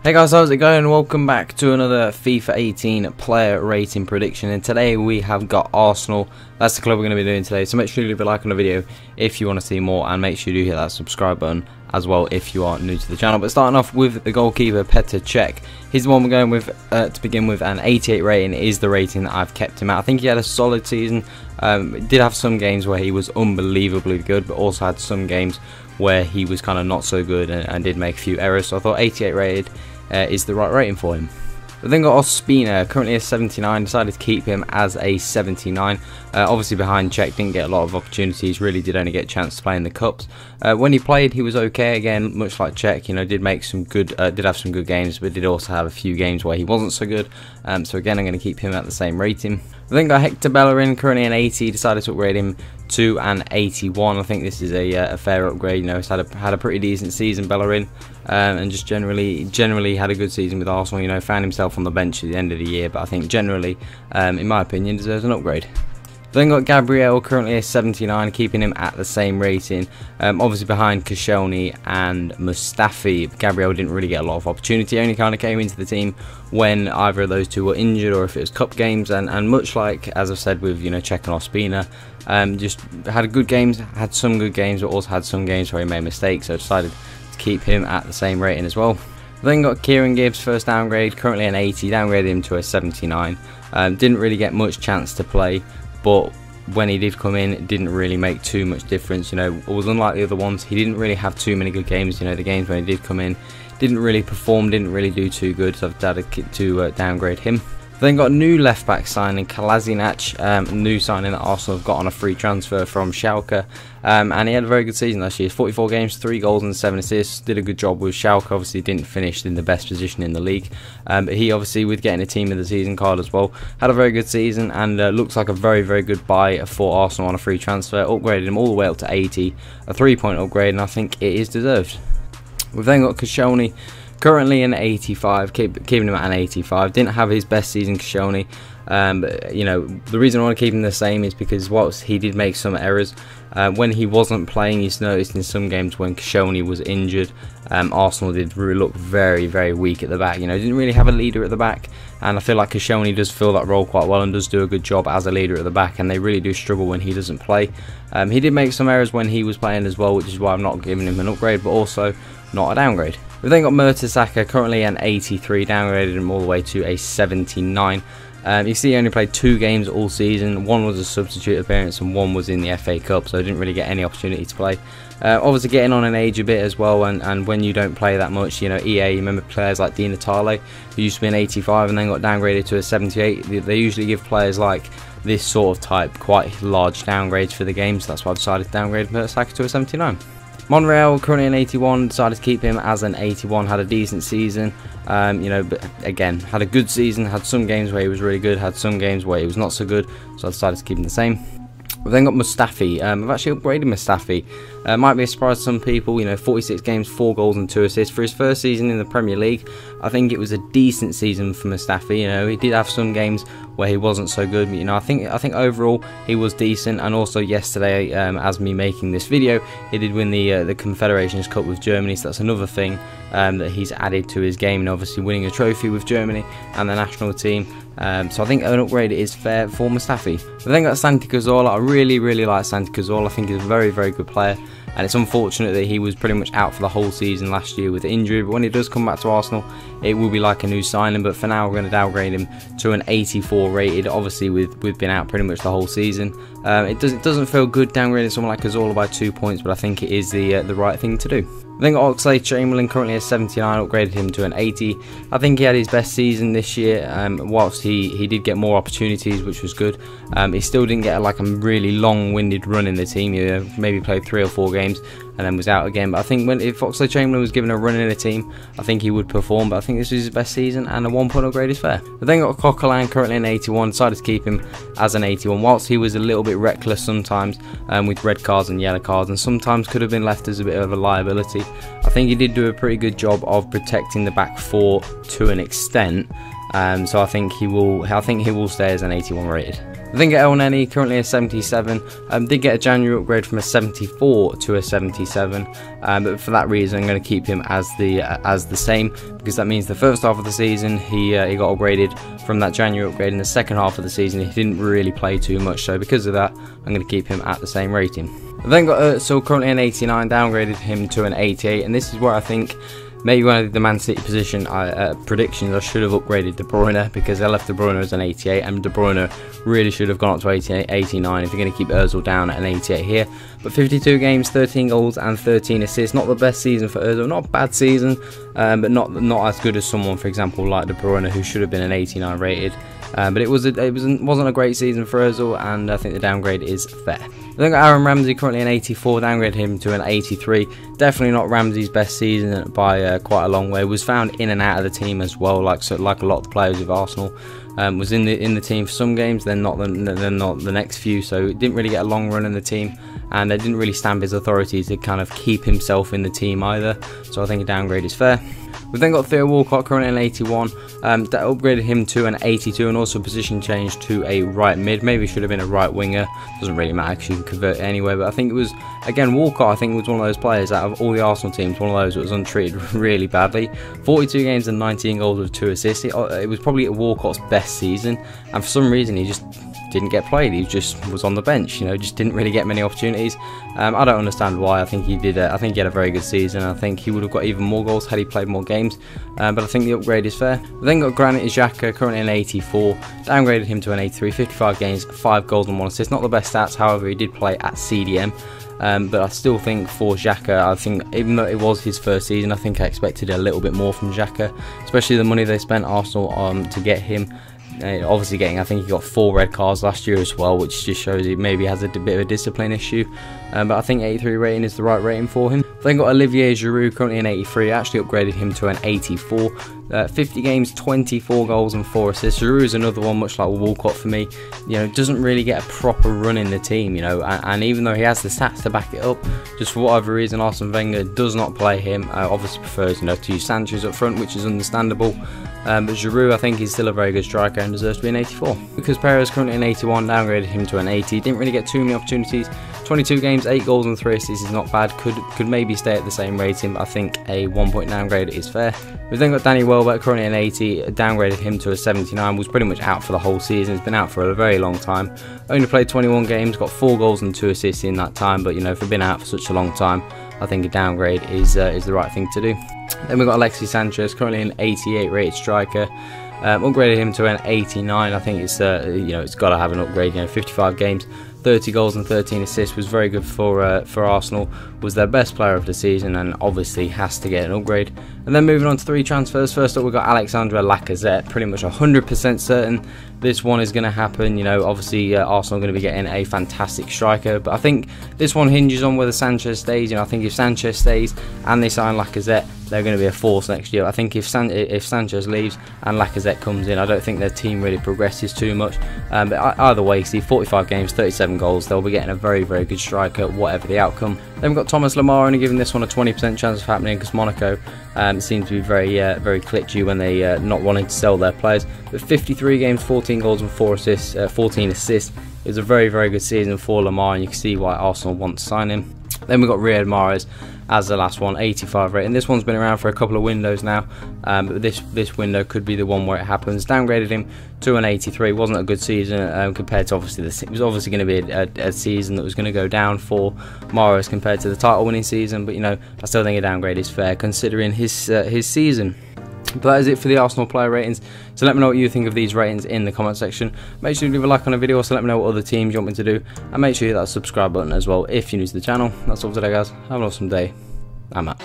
Hey guys, how's it going? Welcome back to another FIFA 18 player rating prediction, and today we have got Arsenal. That's the club we're going to be doing today, so make sure you leave a like on the video if you want to see more, and make sure you do hit that subscribe button as well if you are new to the channel. But starting off with the goalkeeper, Petr Cech. He's the one we're going with to begin with, and 88 rating is the rating that I've kept him at. I think he had a solid season. Did have some games where he was unbelievably good, but also had some games where he was kind of not so good and did make a few errors, so I thought 88 rated is the right rating for him. We then got Ospina, currently a 79, decided to keep him as a 79. Obviously behind Cech, didn't get a lot of opportunities, really did only get a chance to play in the cups. When he played, he was okay again, much like Cech, you know, did have some good games, but did also have a few games where he wasn't so good. So again, I'm going to keep him at the same rating. We then got Hector Bellerin, currently an 80, decided to upgrade him to an 81. I think this is a fair upgrade. You know, he's had a pretty decent season, Bellerin, and just generally had a good season with Arsenal. You know, found himself on the bench at the end of the year, but I think generally, in my opinion, deserves an upgrade. Then got Gabriel, currently a 79, keeping him at the same rating. Obviously behind Koscielny and Mustafi. Gabriel didn't really get a lot of opportunity, only kind of came into the team when either of those two were injured or if it was cup games, and much like, as I've said with, you know, Cech and Ospina, just had good games, had some good games, but also had some games where he made mistakes, so I decided to keep him at the same rating as well. Then got Kieran Gibbs, first downgrade, currently an 80, downgraded him to a 79. Didn't really get much chance to play, but when he did come in, it didn't really make too much difference. You know, it was unlike the other ones. He didn't really have too many good games. You know, the games when he did come in, didn't really perform, didn't really do too good, so I've decided to downgrade him. Then got a new left back signing, Kolasinac, new signing that Arsenal have got on a free transfer from Schalke, and he had a very good season last year. 44 games, 3 goals and 7 assists, did a good job with Schalke. Obviously didn't finish in the best position in the league, but he obviously, with getting a team of the season card as well, had a very good season, and looks like a very good buy for Arsenal on a free transfer. Upgraded him all the way up to 80, a 3-point upgrade, and I think it is deserved. We've then got Koscielny, currently an 85, keeping him at an 85. Didn't have his best season, Koscielny. But, you know, the reason I want to keep him the same is because whilst he did make some errors, when he wasn't playing, you noticed in some games when Koscielny was injured, Arsenal did really look very weak at the back. You know, didn't really have a leader at the back, and I feel like Koscielny does fill that role quite well and does do a good job as a leader at the back, and they really do struggle when he doesn't play. He did make some errors when he was playing as well, which is why I'm not giving him an upgrade, but also not a downgrade. We've then got Mertesacker, currently an 83, downgraded him all the way to a 79. You see he only played 2 games all season. One was a substitute appearance and one was in the FA Cup, so didn't really get any opportunity to play. Obviously getting on in age a bit as well, and when you don't play that much, you know, EA, you remember players like Di Natale, who used to be an 85 and then got downgraded to a 78. They usually give players like this sort of type quite large downgrades for the game, so that's why I've decided to downgrade Mertesacker to a 79. Monreal, currently an 81, decided to keep him as an 81, had a decent season, you know, but again, had a good season, had some games where he was really good, had some games where he was not so good, so I decided to keep him the same. We've then got Mustafi. I've actually upgraded Mustafi. Might be a surprise to some people, you know, 46 games, 4 goals and 2 assists. For his first season in the Premier League, I think it was a decent season for Mustafi. You know, he did have some games where he wasn't so good, but, you know, I think overall he was decent. And also yesterday, as me making this video, he did win the Confederations Cup with Germany, so that's another thing that he's added to his game, and obviously winning a trophy with Germany and the national team. So I think an upgrade is fair for Mustafi. We've then got Santi Cazorla. I really like Santi Cazorla. I think he's a very good player, and it's unfortunate that he was pretty much out for the whole season last year with injury, but when he does come back to Arsenal, it will be like a new signing. But for now, we're going to downgrade him to an 84 rated. Obviously we've been out pretty much the whole season. It doesn't feel good downgrading someone like Cazorla by 2 points, but I think it is the right thing to do. Then got Oxlade-Chamberlain, currently a 79, upgraded him to an 80. I think he had his best season this year, whilst he did get more opportunities, which was good. He still didn't get like a really long-winded run in the team. He maybe played 3 or 4 games and then was out again. But I think if Oxlade-Chamberlain was given a run in a team, I think he would perform. But I think this was his best season, and a 1-point upgrade is fair. But then got Coquelin, currently an 81, decided to keep him as an 81. Whilst he was a little bit reckless sometimes with red cards and yellow cards, and sometimes could have been left as a bit of a liability, I think he did do a pretty good job of protecting the back 4 to an extent. So I think he will stay as an 81 rated. I think El Neni currently a 77. Did get a January upgrade from a 74 to a 77, but for that reason I'm going to keep him as the same, because that means the first half of the season he got upgraded from that January upgrade. In the second half of the season he didn't really play too much, so because of that I'm going to keep him at the same rating. I've then got Ozil currently an 89, downgraded him to an 88, and this is where I think maybe when I did the Man City position predictions, I should have upgraded De Bruyne, because I left De Bruyne as an 88, and De Bruyne really should have gone up to 88, 89 if you're going to keep Ozil down at an 88 here. But 52 games, 13 goals and 13 assists. Not the best season for Ozil, not a bad season, but not as good as someone, for example, like De Bruyne, who should have been an 89 rated. But it wasn't a great season for Ozil, and I think the downgrade is fair. I think Aaron Ramsey currently an 84, downgraded him to an 83. Definitely not Ramsey's best season by quite a long way. Was found in and out of the team as well, like a lot of the players of Arsenal. Was in the team for some games, then not the next few. So didn't really get a long run in the team, and didn't really stamp his authority to kind of keep himself in the team either. So I think a downgrade is fair. We've then got Theo Walcott currently an 81, that upgraded him to an 82, and also position change to a right mid. Maybe should have been a right winger, doesn't really matter because you can convert it anyway, but I think it was, again, Walcott I think was one of those players out of all the Arsenal teams, one of those that was untreated really badly. 42 games and 19 goals with 2 assists. It was probably Walcott's best season, and for some reason he just didn't get played. He just was on the bench, just didn't really get many opportunities. I don't understand why. I think he did. I think he had a very good season. I think he would have got even more goals had he played more games. But I think the upgrade is fair. We then got Granit Xhaka currently an 84, downgraded him to an 83. 55 games, 5 goals and 1 assist. Not the best stats, however, he did play at CDM. But I still think for Xhaka, I think even though it was his first season, I think I expected a little bit more from Xhaka, especially the money they spent Arsenal to get him. Obviously I think he got 4 red cards last year as well, which just shows he maybe has a bit of a discipline issue. But I think 83 rating is the right rating for him. Then got Olivier Giroud currently an 83, actually upgraded him to an 84. 50 games, 24 goals and 4 assists. Giroud is another one, much like Walcott for me, doesn't really get a proper run in the team, and even though he has the stats to back it up, just for whatever reason Arsene Wenger does not play him. Obviously prefers to use Sanchez up front, which is understandable. But Giroud I think he's still a very good striker and deserves to be an 84. Because Perez currently an 81, downgraded him to an 80. Didn't really get too many opportunities. 22 games, 8 goals and 3 assists is not bad. Could maybe stay at the same rating, but I think a 1 point downgrade is fair. We've then got Danny Welbeck currently an 80, downgraded him to a 79. Was pretty much out for the whole season. He's been out for a very long time. Only played 21 games, got 4 goals and 2 assists in that time. But for being out for such a long time, I think a downgrade is the right thing to do. Then we've got Alexis Sanchez, currently an 88 rated striker. Upgraded him to an 89. I think it's it's got to have an upgrade. 55 games, 30 goals and 13 assists, was very good for Arsenal. Was their best player of the season, and obviously has to get an upgrade. And then moving on to 3 transfers. First up, we've got Alexandre Lacazette. Pretty much 100% certain this one is going to happen. Obviously Arsenal are going to be getting a fantastic striker, but I think this one hinges on whether Sanchez stays. I think if Sanchez stays and they sign Lacazette, they're going to be a force next year. I think if Sanchez leaves and Lacazette comes in, I don't think their team really progresses too much. But either way, see, 45 games, 37 goals, they'll be getting a very, very good striker, whatever the outcome. Then we've got Thomas Lemar, only giving this one a 20% chance of happening because Monaco seem to be very glitchy when they not wanting to sell their players. But 53 games, 14 goals and 14 assists. It was a very, very good season for Lemar, and you can see why Arsenal want to sign him. Then we've got Riyad Mahrez as the last one, 85 rating. This one's been around for a couple of windows now, but this window could be the one where it happens. Downgraded him to an 83. Wasn't a good season compared to obviously it was obviously going to be a season that was going to go down for Mahrez compared to the title winning season. But I still think a downgrade is fair considering his season. But that is it for the Arsenal player ratings. So let me know what you think of these ratings in the comment section. Make sure you leave a like on the video, so let me know what other teams you want me to do, and make sure you hit that subscribe button as well if you're new to the channel. That's all for today, guys. Have an awesome day. I'm out.